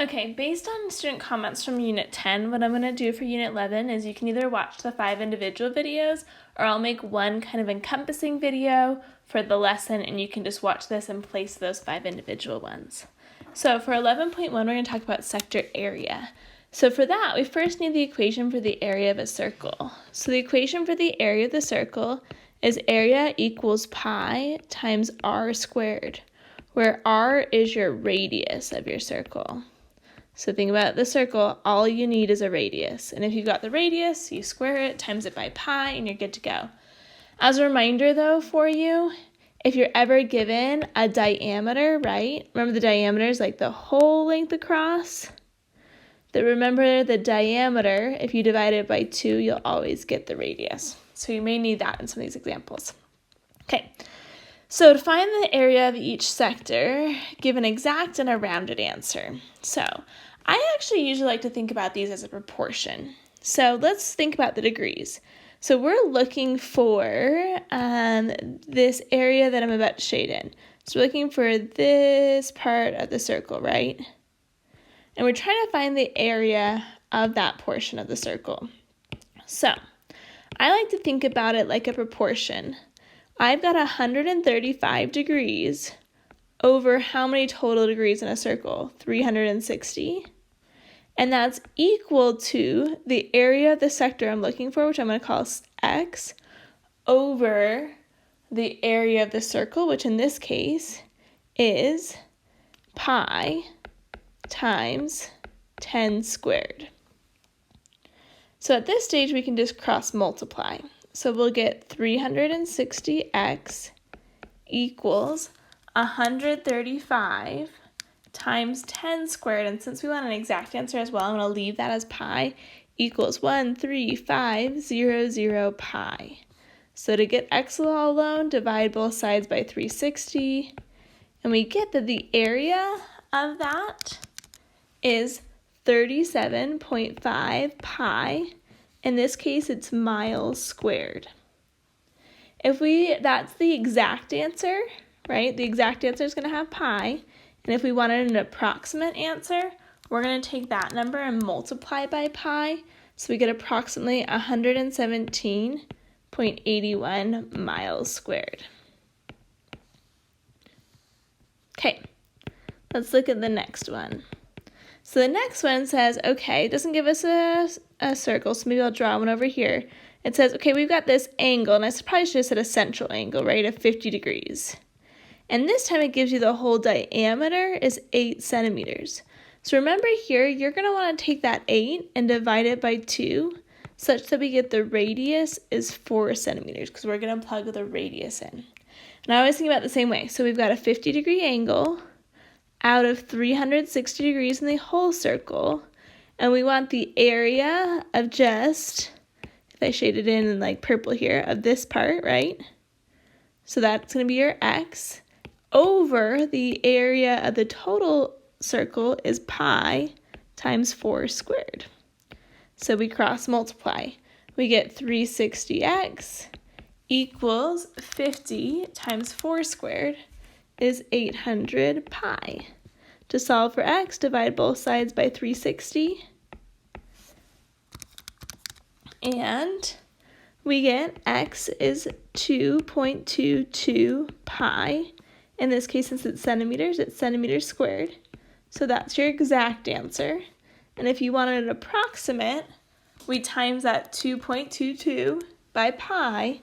Okay, based on student comments from Unit 10, what I'm going to do for Unit 11 is you can either watch the 5 individual videos or I'll make one kind of encompassing video for the lesson and you can just watch this and place those 5 individual ones. So for 11.1, we're going to talk about sector area. So for that, we first need the equation for the area of a circle. So the equation for the area of the circle is area equals pi times r squared, where r is your radius of your circle. So think about the circle, all you need is a radius. And if you've got the radius, you square it, times it by pi, and you're good to go. As a reminder though for you, if you're ever given a diameter, right? Remember the diameter is like the whole length across? Remember the diameter, if you divide it by 2, you'll always get the radius. So you may need that in some of these examples. Okay, so to find the area of each sector, give an exact and a rounded answer. So I actually usually like to think about these as a proportion. So let's think about the degrees. So we're looking for this area that I'm about to shade in. So we're looking for this part of the circle, right? And we're trying to find the area of that portion of the circle. So I like to think about it like a proportion. I've got 135 degrees over how many total degrees in a circle? 360. And that's equal to the area of the sector I'm looking for, which I'm going to call x, over the area of the circle, which in this case is pi times 10 squared. So at this stage, we can just cross multiply. So we'll get 360x equals 135 times 10 squared. And since we want an exact answer as well, I'm going to leave that as pi equals 13500 pi. So to get x all alone, divide both sides by 360. And we get that the area of that is 37.5 pi. In this case, it's miles squared. That's the exact answer, right? The exact answer is going to have pi. And if we wanted an approximate answer, we're going to take that number and multiply by pi. So we get approximately 117.81 miles squared. Okay, let's look at the next one. So the next one says, okay, it doesn't give us a circle, so maybe I'll draw one over here. It says, okay, we've got this angle, and I probably should have said a central angle, right, of 50 degrees. And this time it gives you the whole diameter is 8 centimeters. So remember here, you're going to want to take that 8 and divide it by 2, such that we get the radius is 4 centimeters, because we're going to plug the radius in. And I always think about it the same way. So we've got a 50-degree angle out of 360 degrees in the whole circle, and we want the area of just, if I shade it in like purple here, of this part, right? So that's going to be your x, over the area of the total circle is pi times 4 squared. So we cross multiply. We get 360x equals 50 times 4 squared is 800 pi. To solve for x, divide both sides by 360. And we get x is 2.22 pi. In this case, since it's centimeters squared. So that's your exact answer. And if you wanted an approximate, we times that 2.22 by pi,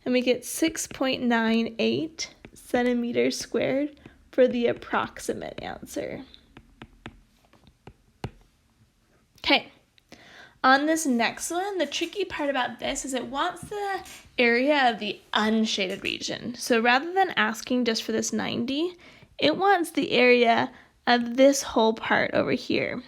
and we get 6.98 centimeters squared for the approximate answer. Okay, on this next one, the tricky part about this is it wants the area of the unshaded region. So rather than asking just for this 90, it wants the area of this whole part over here.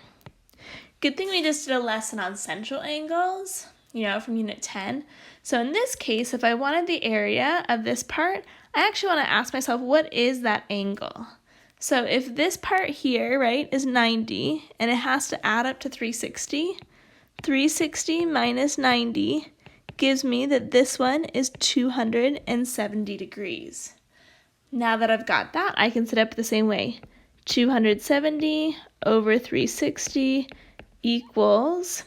Good thing we just did a lesson on central angles, from Unit 10. So in this case, if I wanted the area of this part, I actually want to ask myself, what is that angle? So if this part here, right, is 90, and it has to add up to 360, 360 minus 90 gives me that this one is 270 degrees. Now that I've got that, I can set up the same way. 270 over 360 equals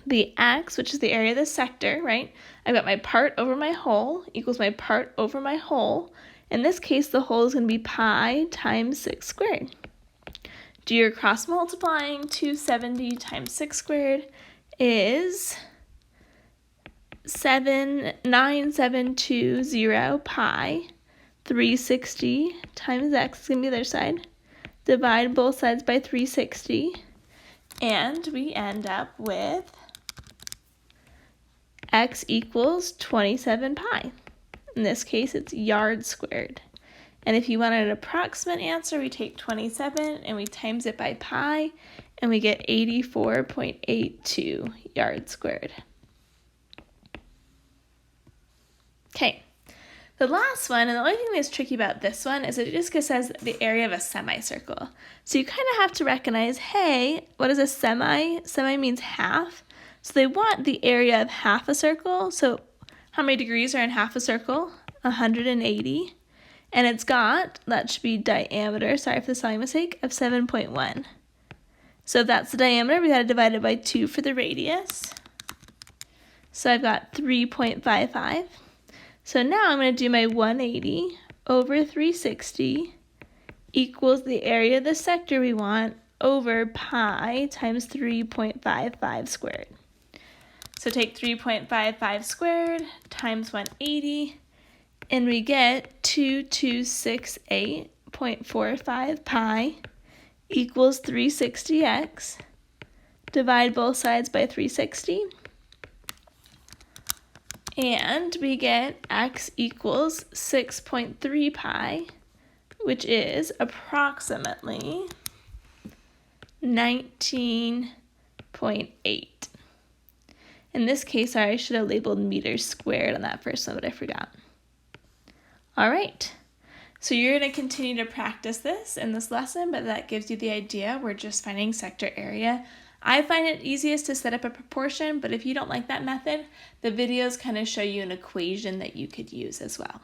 the x, which is the area of the sector, right? I've got my part over my whole equals my part over my whole. In this case, the whole is going to be pi times 6 squared. Do your cross multiplying. 270 times 6 squared is 9720 pi. 360 times x is going to be the other side. Divide both sides by 360. And we end up with x equals 27 pi. In this case, it's yards squared. And if you want an approximate answer, we take 27 and we times it by pi, and we get 84.82 yards squared. Okay, the last one, and the only thing that's tricky about this one is it just says the area of a semicircle. So you kind of have to recognize, hey, what is a semi? Semi means half. So they want the area of half a circle. So how many degrees are in half a circle? 180. And it's got, that should be diameter, sorry for the spelling mistake, of 7.1. So if that's the diameter, we got to divide it by 2 for the radius. So I've got 3.55. So now I'm going to do my 180 over 360 equals the area of the sector we want over pi times 3.55 squared. So take 3.55 squared times 180, and we get 2268.45 pi equals 360x. Divide both sides by 360. And we get x equals 6.3 pi, which is approximately 19.8. In this case, I should have labeled meters squared on that first one, but I forgot. All right, so you're going to continue to practice this in this lesson, but that gives you the idea. We're just finding sector area. I find it easiest to set up a proportion, but if you don't like that method, the videos kind of show you an equation that you could use as well.